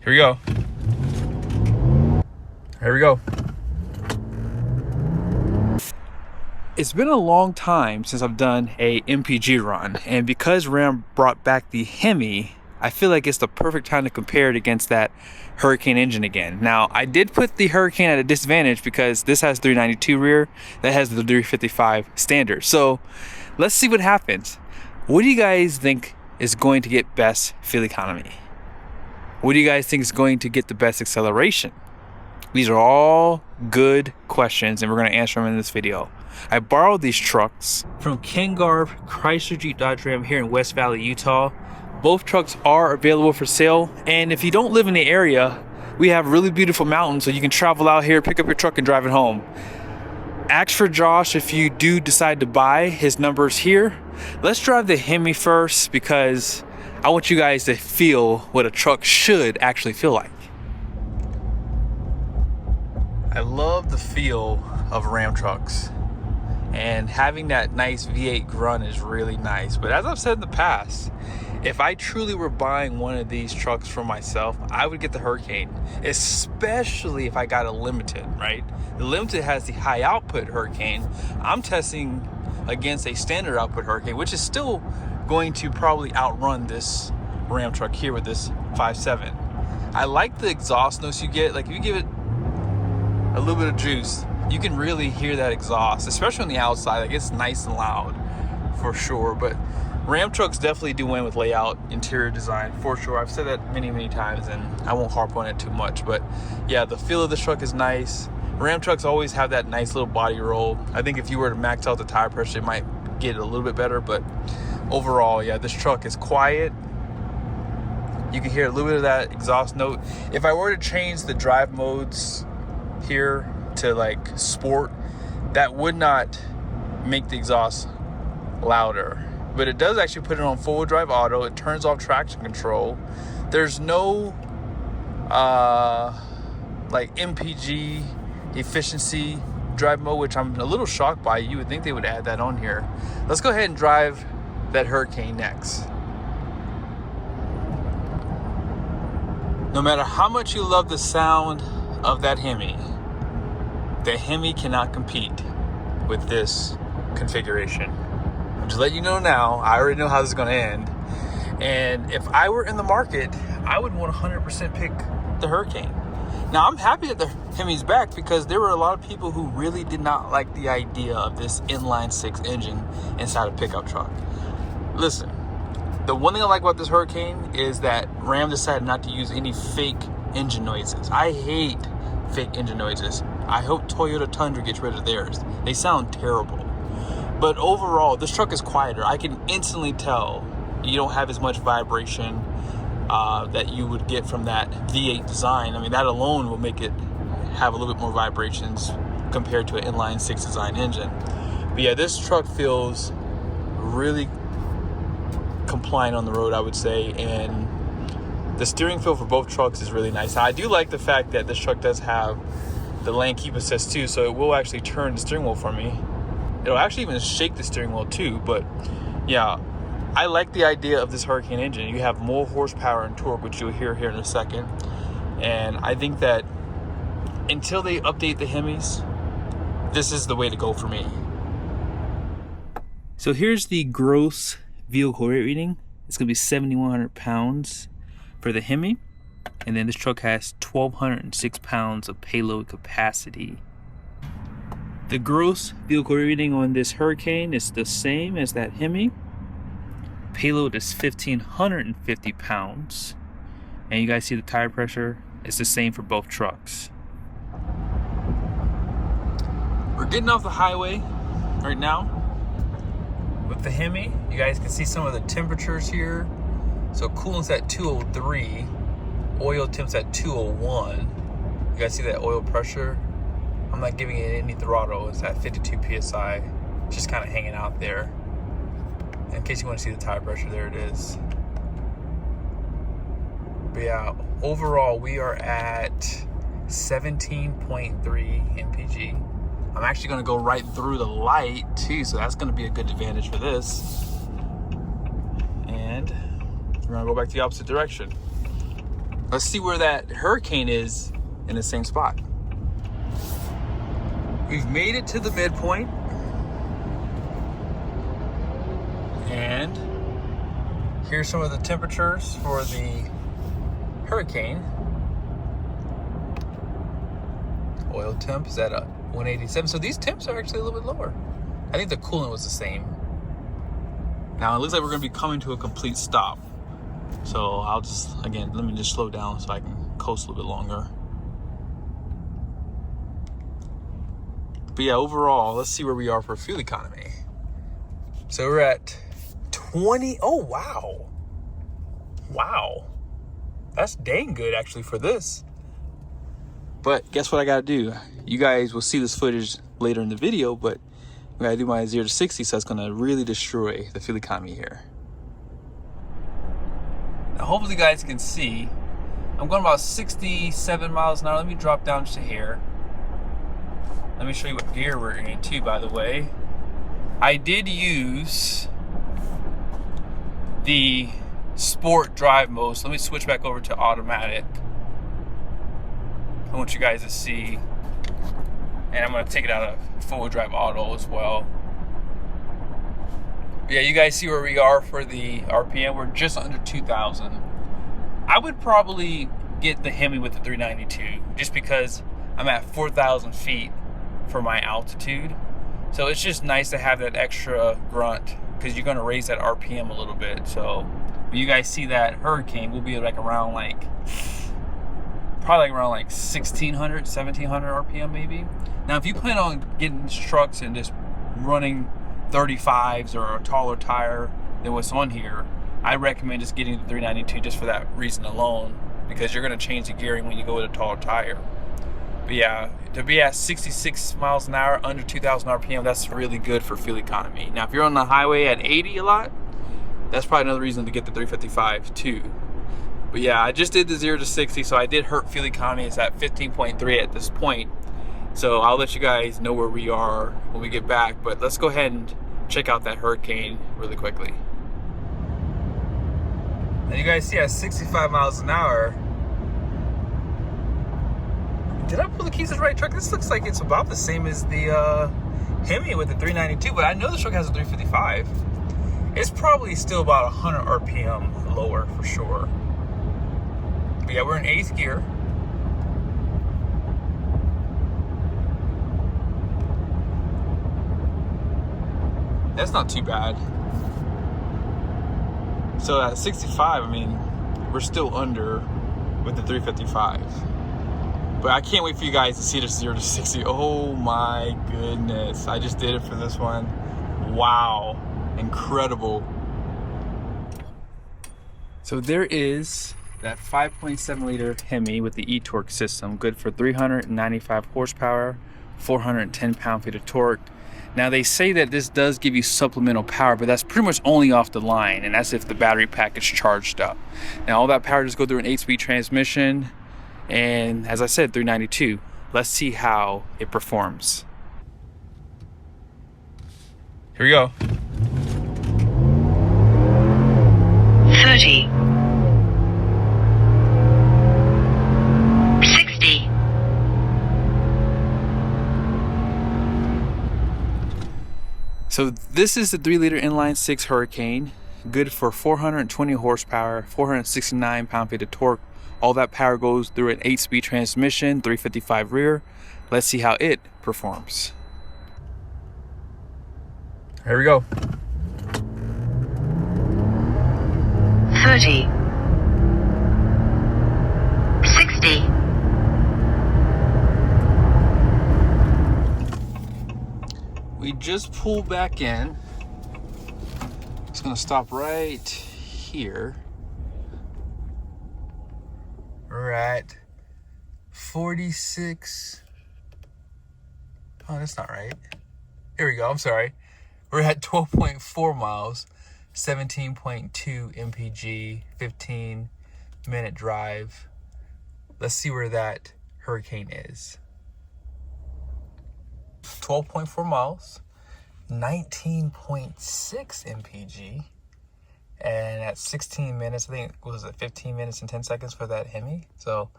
Here we go. Here we go. It's been a long time since I've done a MPG run, and because Ram brought back the Hemi, I feel like it's the perfect time to compare it against that Hurricane engine again. Now, I did put the Hurricane at a disadvantage because this has 392 rear, that has the 355 standard. So let's see what happens. What do you guys think is going to get best fuel economy? What do you guys think is going to get the best acceleration? These are all good questions, and we're going to answer them in this video. I borrowed these trucks from Ken Garff, Chrysler Jeep Dodge Ram here in West Valley, Utah. Both trucks are available for sale, and if you don't live in the area, we have really beautiful mountains, so you can travel out here, pick up your truck, and drive it home. Ask for Josh if you do decide to buy. His number's here. Let's drive the Hemi first because I want you guys to feel what a truck should actually feel like. I love the feel of Ram trucks, and having that nice V8 grunt is really nice. But as I've said in the past, if I truly were buying one of these trucks for myself, I would get the Hurricane, especially if I got a Limited, right? The Limited has the high output Hurricane. I'm testing against a standard output Hurricane, which is still going to probably outrun this Ram truck here with this 5.7. I like the exhaust notes you get. Like, if you give it a little bit of juice, you can really hear that exhaust, especially on the outside. Like, it's nice and loud for sure. But Ram trucks definitely do win with layout, interior design, for sure. I've said that many times, and I won't harp on it too much. But yeah, the feel of this truck is nice. Ram trucks always have that nice little body roll. I think if you were to max out the tire pressure, it might get it a little bit better. But overall, yeah, this truck is quiet. You can hear a little bit of that exhaust note. If I were to change the drive modes here to like sport, that would not make the exhaust louder, but it does actually put it on full drive auto. It turns off traction control. There's no like MPG efficiency drive mode, which I'm a little shocked by. You would think they would add that on here. Let's go ahead and drive that Hurricane next. No matter how much you love the sound of that Hemi, the Hemi cannot compete with this configuration. I'm just letting you know now. I already know how this is going to end. And if I were in the market, I would 100% pick the Hurricane. Now, I'm happy that the Hemi's back because there were a lot of people who really did not like the idea of this inline six engine inside a pickup truck. Listen, the one thing I like about this Hurricane is that Ram decided not to use any fake engine noises. I hate fake engine noises. I hope Toyota Tundra gets rid of theirs. They sound terrible. But overall, this truck is quieter. I can instantly tell you don't have as much vibration that you would get from that V8 design. I mean, that alone will make it have a little bit more vibrations compared to an inline six design engine. But yeah, this truck feels really compliant on the road, I would say, and the steering feel for both trucks is really nice. I do like the fact that this truck does have the lane keep assist too, so it will actually turn the steering wheel for me. It'll actually even shake the steering wheel too. But yeah, I like the idea of this Hurricane engine. You have more horsepower and torque, which you'll hear here in a second. And I think that until they update the Hemis, this is the way to go for me. So here's the gross vehicle weight reading. It's gonna be 7,100 pounds for the Hemi. And then this truck has 1,206 pounds of payload capacity. The gross vehicle reading on this Hurricane is the same as that Hemi. Payload is 1,550 pounds. And you guys see the tire pressure? It's the same for both trucks. We're getting off the highway right now with the Hemi. You guys can see some of the temperatures here. So coolant's at 203. Oil temp's at 201. You guys see that oil pressure? I'm not giving it any throttle. It's at 52 psi. Just kind of hanging out there. In case you want to see the tire pressure, there it is. But yeah, overall we are at 17.3 MPG. I'm actually going to go right through the light too, so that's going to be a good advantage for this. And we're going to go back the opposite direction. Let's see where that hurricane is in the same spot. We've made it to the midpoint. And here's some of the temperatures for the hurricane. Oil temp is at 187. So these temps are actually a little bit lower. I think the coolant was the same. Now it looks like we're gonna be coming to a complete stop. So I'll just, again, let me just slow down so I can coast a little bit longer. But yeah, overall, let's see where we are for fuel economy. So we're at 20, oh wow. Wow. That's dang good actually for this. But guess what I gotta do? You guys will see this footage later in the video, but I gotta do my 0 to 60, so it's gonna really destroy the fuel economy here. Now hopefully you guys can see, I'm going about 67 miles an hour. Let me drop down just a hair. Let me show you what gear we're in too, by the way. I did use the sport drive mode, so let me switch back over to automatic. I want you guys to see, and I'm gonna take it out of full drive auto as well. But yeah, you guys see where we are for the RPM. We're just under 2,000. I would probably get the Hemi with the 392 just because I'm at 4,000 feet for my altitude. So it's just nice to have that extra grunt because you're gonna raise that RPM a little bit. So when you guys see that hurricane, we'll be like around like, probably like around like 1,600, 1,700 RPM maybe. Now, if you plan on getting these trucks and just running 35s or a taller tire than what's on here, I recommend just getting the 392 just for that reason alone, because you're gonna change the gearing when you go with a taller tire. But yeah, to be at 66 miles an hour, under 2,000 RPM, that's really good for fuel economy. Now, if you're on the highway at 80 a lot, that's probably another reason to get the 355 too. But yeah, I just did the 0 to 60, so I did hurt fuel economy. It's at 15.3 at this point. So I'll let you guys know where we are when we get back. But let's go ahead and check out that hurricane really quickly. And you guys see at 65 miles an hour. Did I pull the keys to the right truck? This looks like it's about the same as the Hemi with the 392, but I know the truck has a 355. It's probably still about 100 RPM lower for sure. But yeah, we're in 8th gear. That's not too bad. So at 65, I mean, we're still under with the 355. But I can't wait for you guys to see this 0 to 60. Oh my goodness. I just did it for this one. Wow. Incredible. So there is that 5.7 liter Hemi with the e-torque system, good for 395 horsepower, 410 pound-feet of torque. Now they say that this does give you supplemental power, but that's pretty much only off the line, and that's if the battery pack is charged up. Now all that power just go through an 8-speed transmission, and as I said, 392. Let's see how it performs. Here we go. 30. 60. So this is the 3 liter inline 6 Hurricane, good for 420 horsepower, 469 pound-feet of torque. All that power goes through an 8-speed transmission, 355 rear. Let's see how it performs. Here we go. 30. 60. We just pulled back in. It's gonna stop right here. We're at 46. Oh, that's not right. Here we go, I'm sorry. We're at 12.4 miles, 17.2 MPG, 15-minute drive. Let's see where that hurricane is. 12.4 miles, 19.6 MPG And at 16 minutes, I think, was it 15 minutes and 10 seconds for that Hemi? So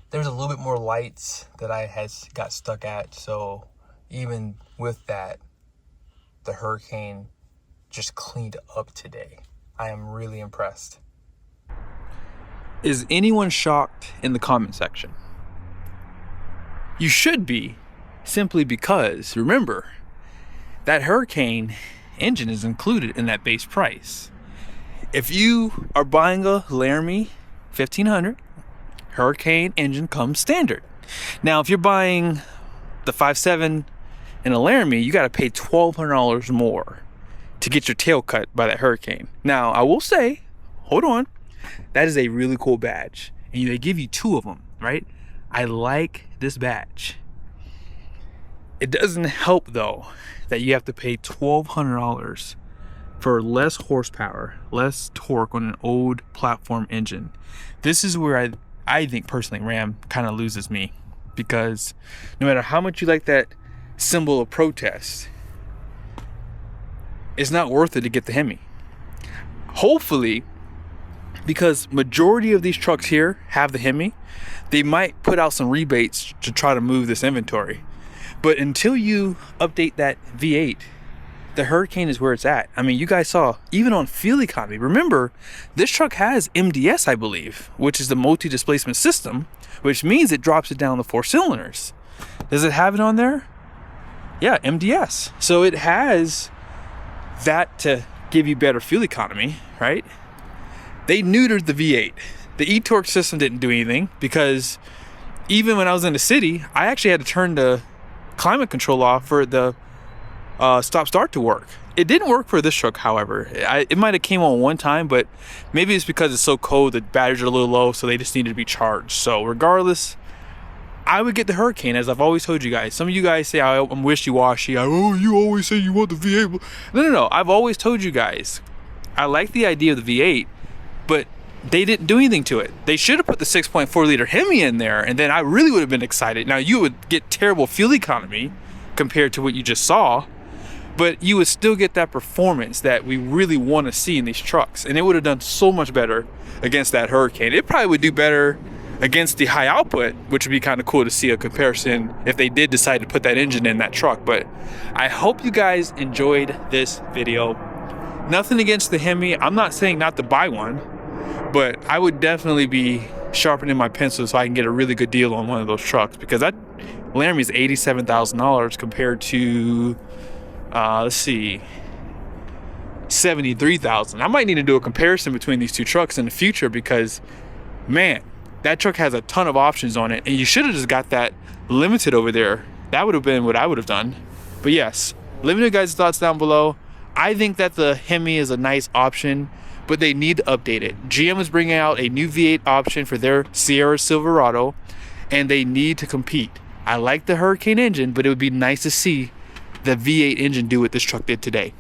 there's a little bit more lights that I got stuck at. So even with that, the Hurricane just cleaned up today. I am really impressed. Is anyone shocked in the comment section? You should be, simply because, remember, that Hurricane engine is included in that base price. If you are buying a Laramie 1500, Hurricane engine comes standard. Now, if you're buying the 5.7 in a Laramie, you got to pay $1,200 more to get your tail cut by that Hurricane. Now, I will say, hold on, that is a really cool badge. And they give you 2 of them, right? I like this badge. It doesn't help, though, that you have to pay $1,200 for less horsepower, less torque on an old platform engine. This is where I think personally Ram kind of loses me, because no matter how much you like that symbol of protest, it's not worth it to get the Hemi. Hopefully, because majority of these trucks here have the Hemi, they might put out some rebates to try to move this inventory. But until you update that V8, the Hurricane is where it's at. I mean, you guys saw, even on fuel economy, remember, this truck has MDS, I believe, which is the multi-displacement system, which means it drops it down to 4 cylinders. Does it have it on there? Yeah, MDS. So it has that to give you better fuel economy, right? They neutered the V8. The e-torque system didn't do anything, because even when I was in the city, I actually had to turn the climate control off for the stop-start to work. It didn't work for this truck, however. It might have came on one time, but maybe it's because it's so cold, the batteries are a little low, so they just needed to be charged. So regardless, I would get the Hurricane, as I've always told you guys. Some of you guys say I'm wishy-washy. Oh, you always say you want the V8. No. I've always told you guys, I like the idea of the V8, but they didn't do anything to it. They should have put the 6.4 liter Hemi in there, and then I really would have been excited. Now, you would get terrible fuel economy compared to what you just saw, but you would still get that performance that we really want to see in these trucks, and it would have done so much better against that Hurricane. It probably would do better against the high output, which would be kind of cool to see a comparison if they did decide to put that engine in that truck. But I hope you guys enjoyed this video. Nothing against the Hemi. I'm not saying not to buy one, but I would definitely be sharpening my pencil so I can get a really good deal on one of those trucks, because that Laramie is $87,000 compared to let's see, $73,000. I might need to do a comparison between these 2 trucks in the future, because man, that truck has a ton of options on it, and you should have just got that limited over there. That would have been what I would have done. But yes, let me know your guys' thoughts down below. I think that the Hemi is a nice option, but they need to update it. GM is bringing out a new V8 option for their Sierra Silverado, and they need to compete. I like the Hurricane engine, but it would be nice to see the V8 engine do what this truck did today.